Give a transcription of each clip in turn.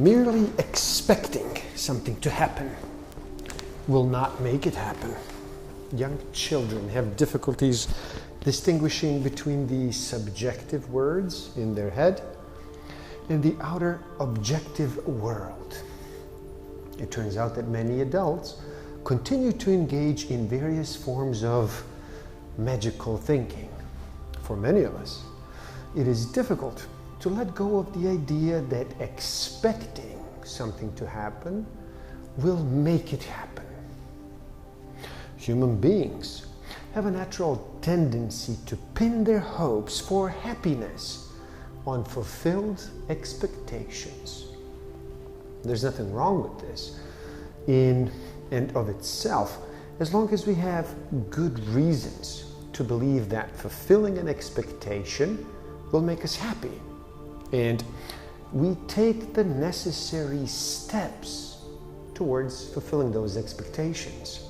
Merely expecting something to happen will not make it happen. Young children have difficulties distinguishing between the subjective words in their head and the outer objective world. It turns out that many adults continue to engage in various forms of magical thinking. For many of us, it is difficult to let go of the idea that expecting something to happen will make it happen. Human beings have a natural tendency to pin their hopes for happiness on fulfilled expectations. There's nothing wrong with this in and of itself, as long as we have good reasons to believe that fulfilling an expectation will make us happy, and we take the necessary steps towards fulfilling those expectations.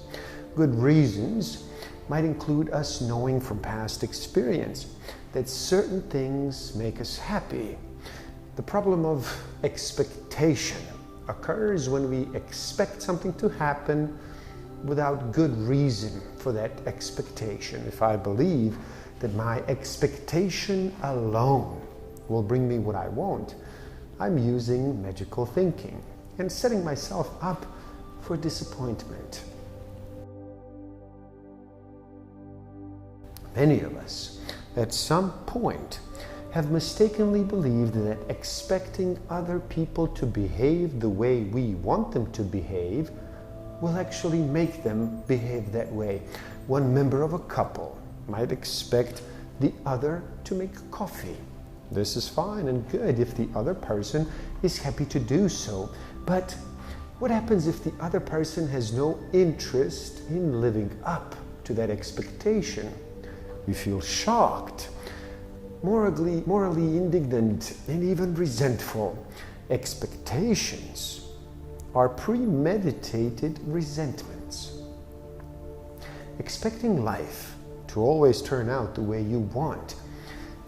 Good reasons might include us knowing from past experience that certain things make us happy. The problem of expectation occurs when we expect something to happen without good reason for that expectation. If I believe that my expectation alone will bring me what I want, I'm using magical thinking and setting myself up for disappointment. Many of us, at some point, have mistakenly believed that expecting other people to behave the way we want them to behave will actually make them behave that way. One member of a couple might expect the other to make coffee. This is fine and good if the other person is happy to do so. But what happens if the other person has no interest in living up to that expectation? We feel shocked, morally indignant, and even resentful. Expectations are premeditated resentments. Expecting life to always turn out the way you want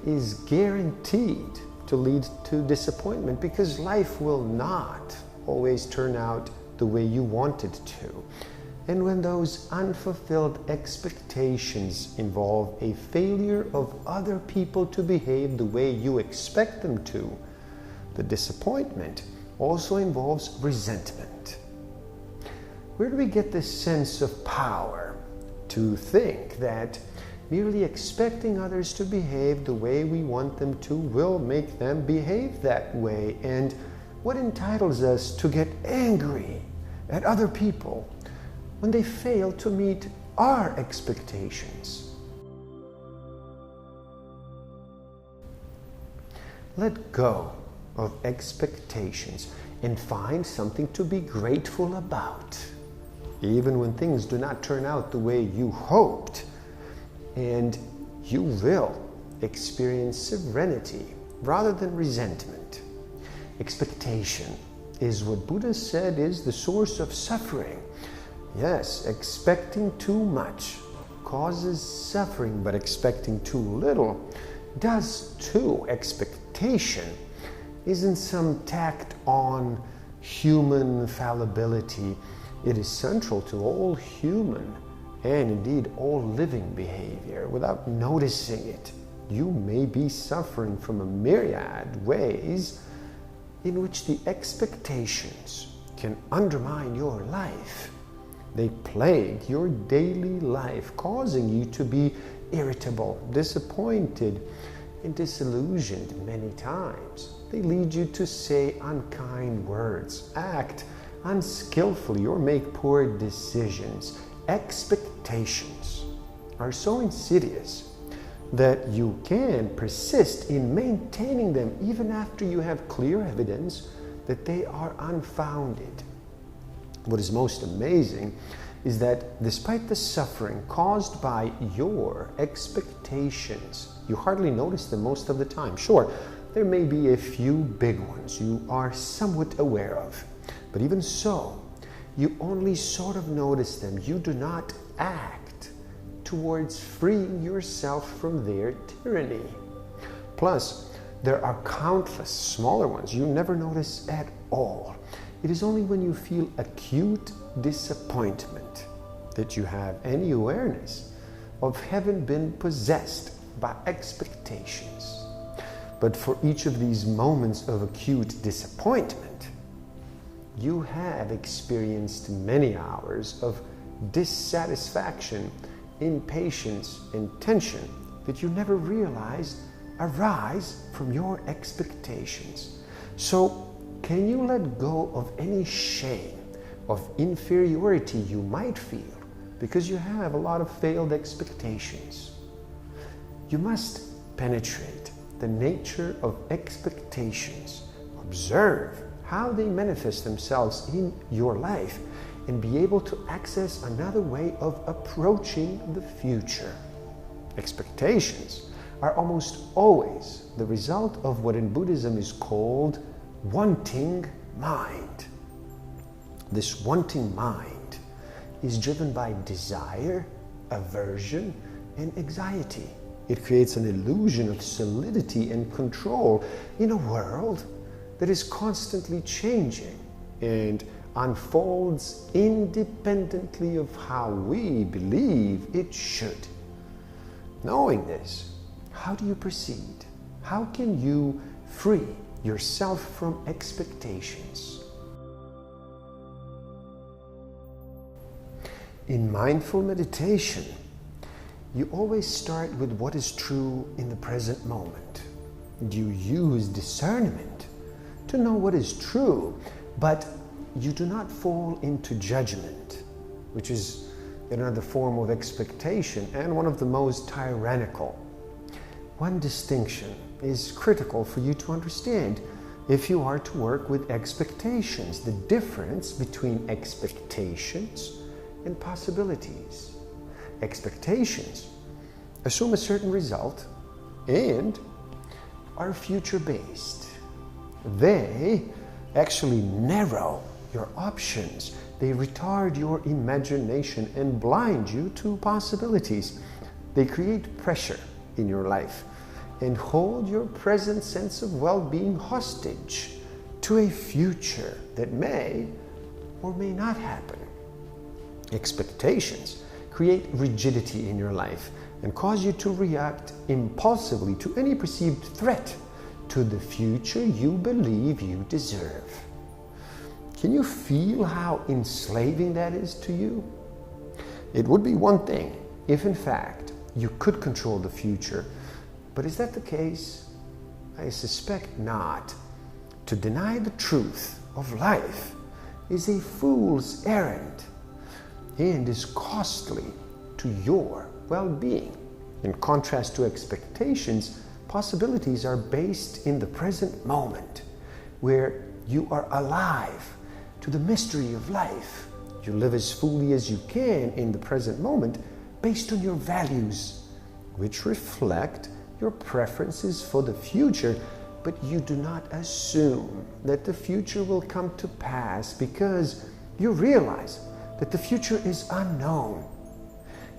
is guaranteed to lead to disappointment, because life will not always turn out the way you want it to. And when those unfulfilled expectations involve a failure of other people to behave the way you expect them to, the disappointment also involves resentment. Where do we get this sense of power to think that merely expecting others to behave the way we want them to will make them behave that way? And what entitles us to get angry at other people when they fail to meet our expectations? Let go of expectations and find something to be grateful about, even when things do not turn out the way you hoped, and you will experience serenity rather than resentment. Expectation is what Buddha said is the source of suffering. Yes, expecting too much causes suffering, but expecting too little does too. Expectation isn't some tacked on human fallibility. It is central to all human and indeed all living behavior. Without noticing it, you may be suffering from a myriad ways in which the expectations can undermine your life. They plague your daily life, causing you to be irritable, disappointed, and disillusioned many times. They lead you to say unkind words, act unskillfully, or make poor decisions. Expectations are so insidious that you can persist in maintaining them even after you have clear evidence that they are unfounded. What is most amazing is that despite the suffering caused by your expectations, you hardly notice them most of the time. Sure, there may be a few big ones you are somewhat aware of, but even so, you only sort of notice them. You do not act towards freeing yourself from their tyranny. Plus, There are countless smaller ones you never notice at all. It is only when you feel acute disappointment that you have any awareness of having been possessed by expectations. But for each of these moments of acute disappointment, you have experienced many hours of dissatisfaction, impatience, and tension that you never realized arise from your expectations. So, can you let go of any shame of inferiority you might feel because you have a lot of failed expectations? You must penetrate the nature of expectations, observe how they manifest themselves in your life, and be able to access another way of approaching the future. Expectations are almost always the result of what in Buddhism is called wanting mind. This wanting mind is driven by desire, aversion, and anxiety. It creates an illusion of solidity and control in a world that is constantly changing and unfolds independently of how we believe it should. Knowing this, how do you proceed? How can you free yourself from expectations? In mindful meditation, you always start with what is true in the present moment. You use discernment to know what is true, but you do not fall into judgment, which is another form of expectation and one of the most tyrannical. One distinction is critical for you to understand if you are to work with expectations, the difference between expectations and possibilities. Expectations assume a certain result and are future-based. They actually narrow your options. They retard your imagination and blind you to possibilities. They create pressure in your life and hold your present sense of well-being hostage to a future that may or may not happen. Expectations create rigidity in your life and cause you to react impulsively to any perceived threat to the future you believe you deserve. Can you feel how enslaving that is to you? It would be one thing if, in fact, you could control the future, but is that the case? I suspect not. To deny the truth of life is a fool's errand and is costly to your well-being. In contrast to expectations, possibilities are based in the present moment, where you are alive to the mystery of life. You live as fully as you can in the present moment based on your values, which reflect your preferences for the future, but you do not assume that the future will come to pass because you realize that the future is unknown.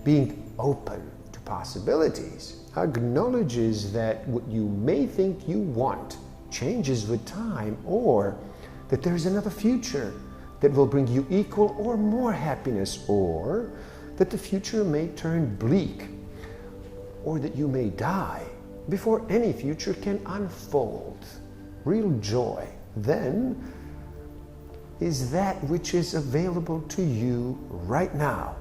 Being open to possibilities acknowledges that what you may think you want changes with time, or that there is another future that will bring you equal or more happiness, or that the future may turn bleak, or that you may die before any future can unfold. Real joy, then, is that which is available to you right now.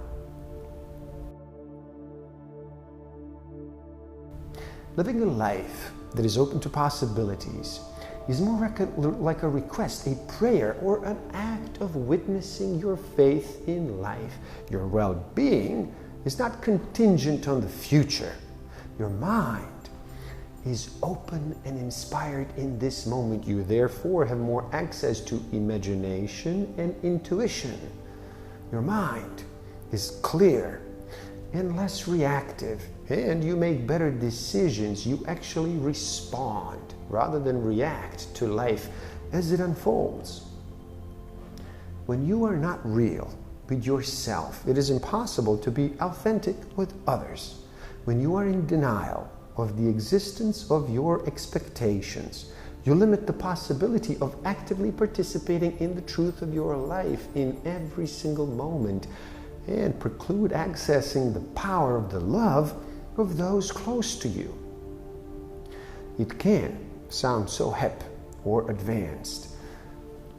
Living a life that is open to possibilities is more like a request, a prayer, or an act of witnessing your faith in life. Your well-being is not contingent on the future. Your mind is open and inspired in this moment. You therefore have more access to imagination and intuition. Your mind is clear and less reactive, and you make better decisions. You actually respond rather than react to life as it unfolds. When you are not real with yourself, it is impossible to be authentic with others. When you are in denial, of the existence of your expectations. You limit the possibility of actively participating in the truth of your life in every single moment, and preclude accessing the power of the love of those close to you. It can sound so hip or advanced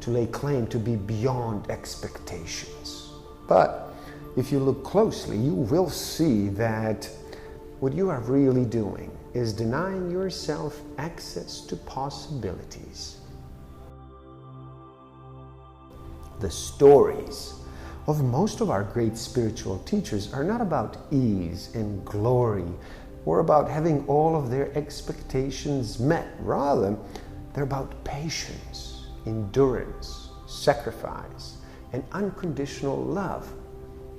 to lay claim to be beyond expectations. But if you look closely, you will see that what you are really doing is denying yourself access to possibilities. The stories of most of our great spiritual teachers are not about ease and glory or about having all of their expectations met. Rather, they're about patience, endurance, sacrifice, and unconditional love.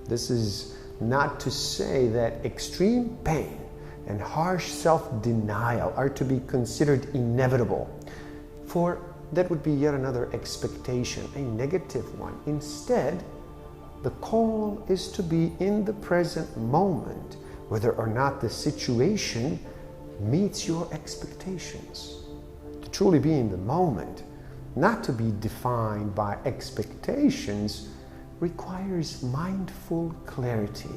This is not to say that extreme pain and harsh self-denial are to be considered inevitable, for that would be yet another expectation, a negative one. Instead, the call is to be in the present moment, whether or not the situation meets your expectations. To truly be in the moment, not to be defined by expectations, requires mindful clarity.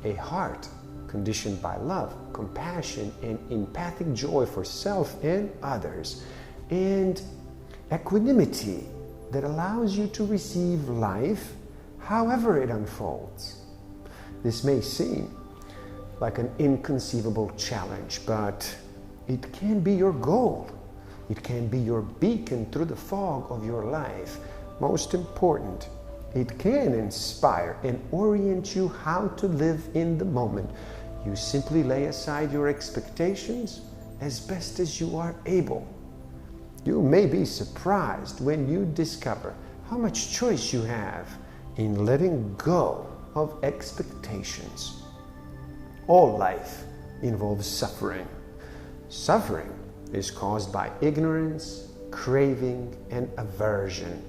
A heart conditioned by love, compassion, and empathic joy for self and others, and equanimity that allows you to receive life however it unfolds. This may seem like an inconceivable challenge, but it can be your goal. It can be your beacon through the fog of your life. Most important, it can inspire and orient you how to live in the moment. You simply lay aside your expectations as best as you are able. You may be surprised when you discover how much choice you have in letting go of expectations. All life involves suffering. Suffering is caused by ignorance, craving, and aversion.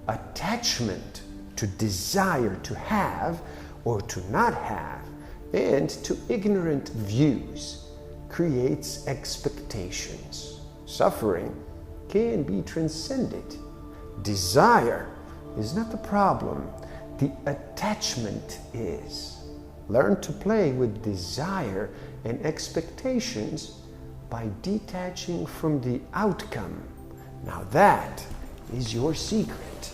Attachment to desire to have or to not have, and to ignorant views creates expectations. Suffering can be transcended. Desire is not the problem, the attachment is. Learn to play with desire and expectations by detaching from the outcome. Now that is your secret.